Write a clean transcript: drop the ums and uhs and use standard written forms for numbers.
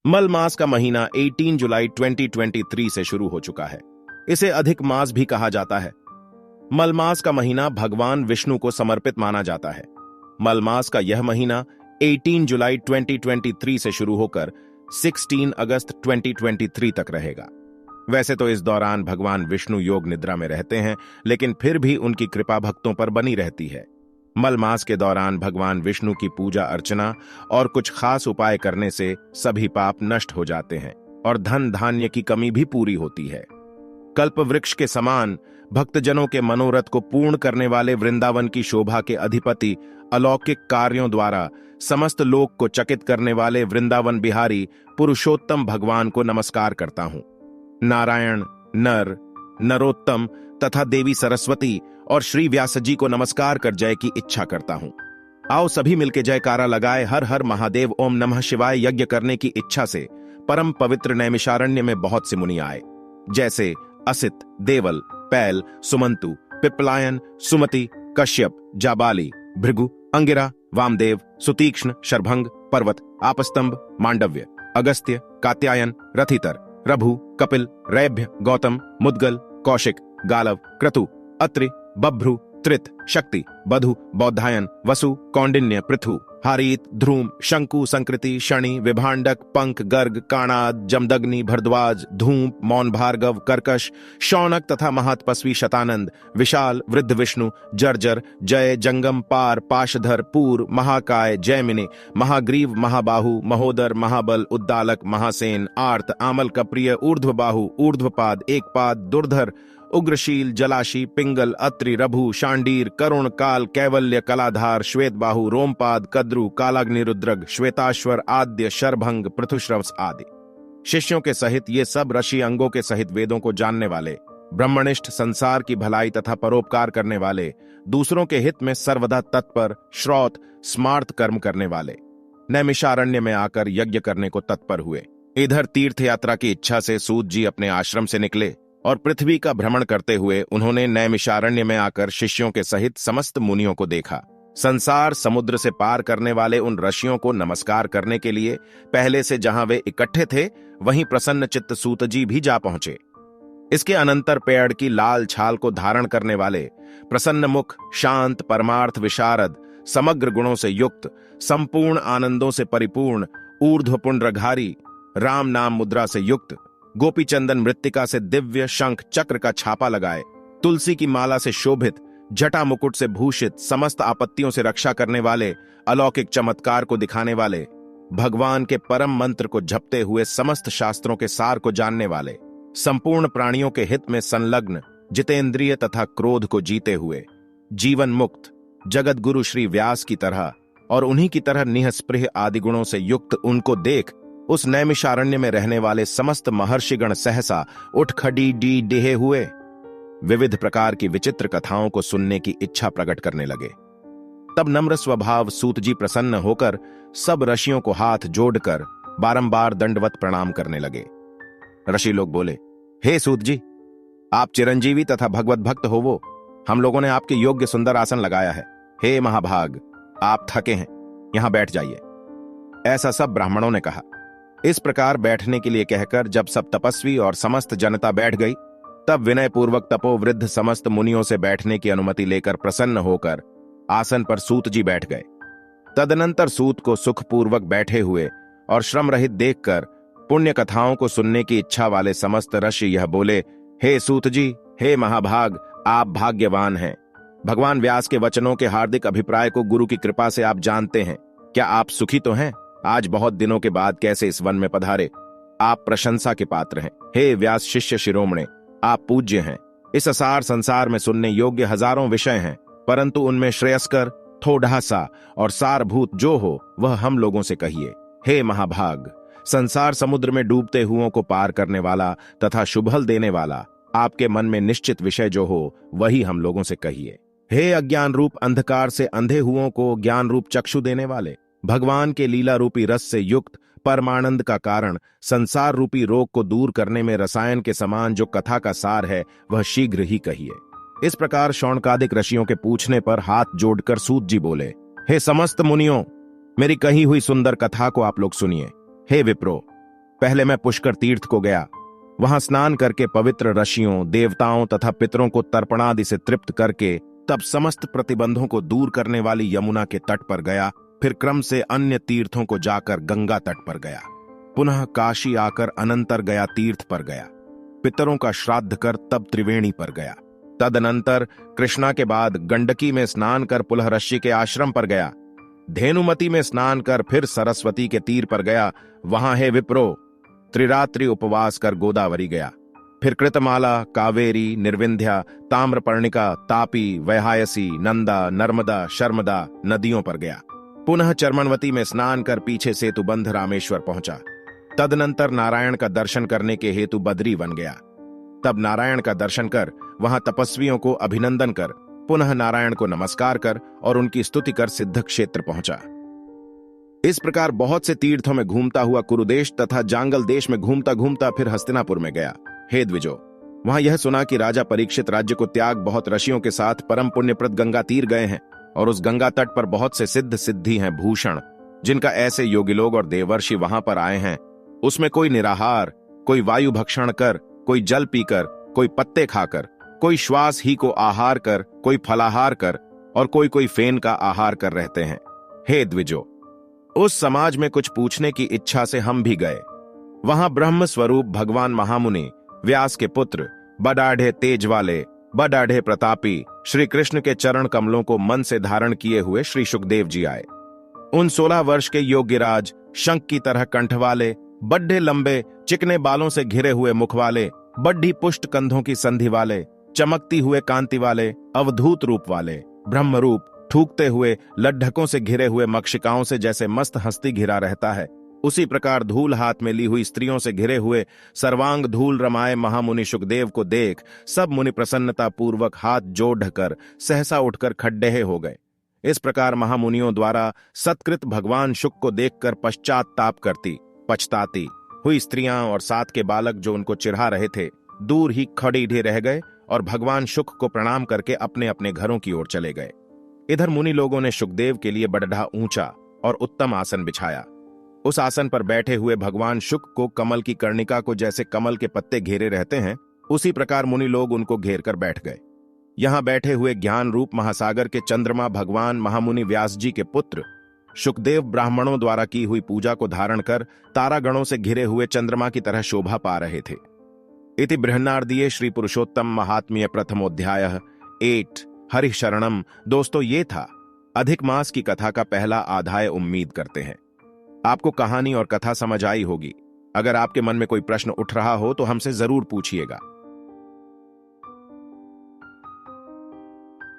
मल मास का महीना 18 जुलाई 2023 से शुरू हो चुका है। इसे अधिक मास भी कहा जाता है। मल मास का महीना भगवान विष्णु को समर्पित माना जाता है। मल मास का यह महीना 18 जुलाई 2023 से शुरू होकर 16 अगस्त 2023 तक रहेगा। वैसे तो इस दौरान भगवान विष्णु योग निद्रा में रहते हैं, लेकिन फिर भी उनकी कृपा भक्तों पर बनी रहती है। मल मास के दौरान भगवान विष्णु की पूजा अर्चना और कुछ खास उपाय करने से सभी पाप नष्ट हो जाते हैं और धन धान्य की कमी भी पूरी होती है। कल्प वृक्ष के समान भक्तजनों के मनोरथ को पूर्ण करने वाले वृंदावन की शोभा के अधिपति अलौकिक कार्यों द्वारा समस्त लोक को चकित करने वाले वृंदावन बिहारी पुरुषोत्तम भगवान को नमस्कार करता हूं। नारायण, नर, नरोत्तम तथा देवी सरस्वती और श्री व्यास जी को नमस्कार कर जय की इच्छा करता हूं। आओ सभी मिलके जयकारा लगाए हर हर महादेव ओम नमः शिवाय यज्ञ करने की इच्छा से परम पवित्र नैमिषारण्य में बहुत से मुनि आए, जैसे असित, देवल, पैल, सुमंतु, पिप्पलायन, सुमति, कश्यप, जाबाली, भृगु, अंगिरा, वामदेव, सुतीक्ष्ण, शरभंग, पर्वत, आपस्तंभ, मांडव्य, अगस्त्य, कात्यायन, रथितर, रभु, कपिल, रैभ्य, गौतम, मुद्गल, कौशिक, गालव, क्रतु, अत्रि, बभ्रु, त्रित, शक्ति, बधु, बौद्धायन, वसु, कौंडिन्य, पृथु, हारीत, ध्रुम, शंकु, संकृति, शनि, विभांडक, पंख, गर्ग, काणाद, जमदग्नि, भरद्वाज, धूप, मौन, भार्गव, कर्कश, शौनक तथा महातपस्वी शतानंद, विशाल, वृद्ध विष्णु, जर्जर, जय, जंगम, पार, पाशधर, पूर, महाकाय, जयमिनी, महाग्रीव, महाबाहु, महोदर, महाबल, उद्दालक, महासेन, आर्त, आमल कप्रिय, ऊर्ध्वबाहु, ऊर्ध्वपाद, एकपाद, दुर्धर, उग्रशील, जलाशी, पिंगल, अत्रि, रभु, शांडीर, करुण, काल, कैवल्य, कलाधार, श्वेतबाहु, रोमपाद, कद्रु, कालाग्निरुद्रग, श्वेताश्वर, आद्य, शरभंग, पृथुश्रवस आदि शिष्यों के सहित ये सब ऋषि अंगों के सहित वेदों को जानने वाले, ब्रह्मनिष्ठ, संसार की भलाई तथा परोपकार करने वाले, दूसरों के हित में सर्वदा तत्पर, श्रौत, स्मार्त कर्म करने वाले नैमिषारण्य में आकर यज्ञ करने को तत्पर हुए। इधर तीर्थ यात्रा की इच्छा से सूत जी अपने आश्रम से निकले और पृथ्वी का भ्रमण करते हुए उन्होंने नैमिषारण्य में आकर शिष्यों के सहित समस्त मुनियों को देखा। संसार समुद्र से पार करने वाले उन ऋषियों को नमस्कार करने के लिए पहले से जहां वे इकट्ठे थे वहीं प्रसन्न चित्त सूत जी भी जा पहुंचे। इसके अनंतर पेड़ की लाल छाल को धारण करने वाले, प्रसन्न मुख, शांत, परमार्थ विशारद, समग्र गुणों से युक्त, संपूर्ण आनंदों से परिपूर्ण, ऊर्ध्व पुंड्रधारी, राम नाम मुद्रा से युक्त, गोपी चंदन मृत्तिका से दिव्य शंख चक्र का छापा लगाए, तुलसी की माला से शोभित, जटा मुकुट से भूषित, समस्त आपत्तियों से रक्षा करने वाले, अलौकिक चमत्कार को दिखाने वाले, भगवान के परम मंत्र को जपते हुए समस्त शास्त्रों के सार को जानने वाले, संपूर्ण प्राणियों के हित में संलग्न, जितेंद्रिय तथा क्रोध को जीते हुए, जीवन मुक्त, जगत गुरु श्री व्यास की तरह और उन्हीं की तरह निःस्पृह आदि गुणों से युक्त उनको देख उस नैमिषारण्य में रहने वाले समस्त महर्षिगण सहसा उठ खड़ी डी डेहे हुए विविध प्रकार की विचित्र कथाओं को सुनने की इच्छा प्रकट करने लगे। तब नम्र स्वभाव सूत जी प्रसन्न होकर सब ऋषियों को हाथ जोड़कर बारंबार दंडवत प्रणाम करने लगे। ऋषि लोग बोले, हे सूत जी, आप चिरंजीवी तथा भगवत भक्त हो वो, हम लोगों ने आपके योग्य सुंदर आसन लगाया है। हे महाभाग, आप थके हैं, यहां बैठ जाइए। ऐसा सब ब्राह्मणों ने कहा। इस प्रकार बैठने के लिए कहकर जब सब तपस्वी और समस्त जनता बैठ गई, तब विनय पूर्वक तपोवृद्ध समस्त मुनियों से बैठने की अनुमति लेकर प्रसन्न होकर आसन पर सूत जी बैठ गए। तदनंतर सूत को सुखपूर्वक बैठे हुए और श्रम रहित देखकर पुण्य कथाओं को सुनने की इच्छा वाले समस्त ऋषि यह बोले, हे सूत जी, हे महाभाग, आप भाग्यवान हैं। भगवान व्यास के वचनों के हार्दिक अभिप्राय को गुरु की कृपा से आप जानते हैं। क्या आप सुखी तो हैं? आज बहुत दिनों के बाद कैसे इस वन में पधारे? आप प्रशंसा के पात्र हैं। हे व्यास शिष्य शिरोमणे, आप पूज्य हैं। इस असार संसार में सुनने योग्य हजारों विषय हैं, परंतु उनमें श्रेयस्कर, थोड़ा सा और सारभूत जो हो वह हम लोगों से कहिए। हे महाभाग, संसार समुद्र में डूबते हुओं को पार करने वाला तथा शुभल देने वाला आपके मन में निश्चित विषय जो हो वही हम लोगों से कहिए। हे अज्ञान रूप अंधकार से अंधे हुओं को ज्ञान रूप चक्षु देने वाले, भगवान के लीला रूपी रस से युक्त परमानंद का कारण, संसार रूपी रोग को दूर करने में रसायन के समान जो कथा का सार है वह शीघ्र ही कहिए। इस प्रकार शौनकादिक ऋषियों के पूछने पर हाथ जोड़कर सूत जी बोले, हे समस्त मुनियों, मेरी कही हुई सुंदर कथा को आप लोग सुनिए। हे विप्रो, पहले मैं पुष्कर तीर्थ को गया। वहां स्नान करके पवित्र ऋषियों, देवताओं तथा पितरों को तर्पणादि से तृप्त करके तब समस्त प्रतिबंधों को दूर करने वाली यमुना के तट पर गया। फिर क्रम से अन्य तीर्थों को जाकर गंगा तट पर गया। पुनः काशी आकर अनंतर गया तीर्थ पर गया। पितरों का श्राद्ध कर तब त्रिवेणी पर गया। तदनंतर कृष्णा के बाद गंडकी में स्नान कर पुनः ऋषि के आश्रम पर गया। धेनुमती में स्नान कर फिर सरस्वती के तीर पर गया। वहां है विप्रो त्रिरात्रि उपवास कर गोदावरी गया। फिर कृतमाला, कावेरी, निर्विंध्या, ताम्रपर्णिका, तापी, वैहायसी, नंदा, नर्मदा, शर्मदा नदियों पर गया। पुनः चर्मनवती में स्नान कर पीछे सेतुबंध रामेश्वर पहुंचा। तदनंतर नारायण का दर्शन करने के हेतु बद्री बन गया। तब नारायण का दर्शन कर वहां तपस्वियों को अभिनंदन कर पुनः नारायण को नमस्कार कर और उनकी स्तुति कर सिद्ध क्षेत्र पहुंचा। इस प्रकार बहुत से तीर्थों में घूमता हुआ कुरुदेश तथा जांगल देश में घूमता घूमता फिर हस्तिनापुर में गया। हे द्विजो, वहां यह सुना कि राजा परीक्षित राज्य को त्याग बहुत ऋषियों के साथ परम पुण्यप्रद गंगा तीर गए हैं और उस गंगा तट पर बहुत से सिद्ध सिद्धि हैं भूषण, जिनका ऐसे योगी लोग और देवर्षि वहां पर आए हैं। उसमें कोई निराहार, कोई वायु भक्षण कर, कोई जल पीकर, कोई पत्ते खाकर, कोई श्वास ही को आहार कर, कोई फलाहार कर और कोई फेन का आहार कर रहते हैं। हे द्विजो, उस समाज में कुछ पूछने की इच्छा से हम भी गए। वहां ब्रह्म स्वरूप भगवान महामुनि व्यास के पुत्र, बडाढ़े तेज वाले, बडाढ़े प्रतापी श्री कृष्ण के चरण कमलों को मन से धारण किए हुए श्री सुखदेव जी आए। उन 16 वर्ष के योग्यराज, शंख की तरह कंठ वाले, बड्ढे लंबे चिकने बालों से घिरे हुए मुख वाले, बड्ढी पुष्ट कंधों की संधि वाले, चमकती हुए कांति वाले, अवधूत रूप वाले, ब्रह्म रूप, थूकते हुए लड्ढकों से घिरे हुए मक्षिकाओं से जैसे मस्त हस्ती घिरा रहता है, उसी प्रकार धूल हाथ में ली हुई स्त्रियों से घिरे हुए सर्वांग धूल रमाए महामुनि सुखदेव को देख सब मुनि प्रसन्नता पूर्वक हाथ जोड़कर सहसा उठकर खड्डे हो गए। इस प्रकार महामुनियों द्वारा सत्कृत भगवान शुक को देखकर पश्चाताप करती, पछताती हुई स्त्रियां और साथ के बालक जो उनको चिढ़ा रहे थे, दूर ही खड़े रह गए और भगवान शुक को प्रणाम करके अपने अपने घरों की ओर चले गए। इधर मुनि लोगों ने सुखदेव के लिए बड़ा ऊंचा और उत्तम आसन बिछाया। उस आसन पर बैठे हुए भगवान शुक को कमल की कर्णिका को जैसे कमल के पत्ते घेरे रहते हैं, उसी प्रकार मुनि लोग उनको घेर कर बैठ गए। यहां बैठे हुए ज्ञान रूप महासागर के चंद्रमा भगवान महामुनि व्यास जी के पुत्र शुकदेव ब्राह्मणों द्वारा की हुई पूजा को धारण कर तारागणों से घिरे हुए चंद्रमा की तरह शोभा पा रहे थे। इति बृहन्नार्दीय श्री पुरुषोत्तम महात्म्य प्रथमोध्याय 8 हरि शरणम। दोस्तों, ये था अधिक मास की कथा का पहला अध्याय। उम्मीद करते हैं आपको कहानी और कथा समझ आई होगी। अगर आपके मन में कोई प्रश्न उठ रहा हो तो हमसे जरूर पूछिएगा।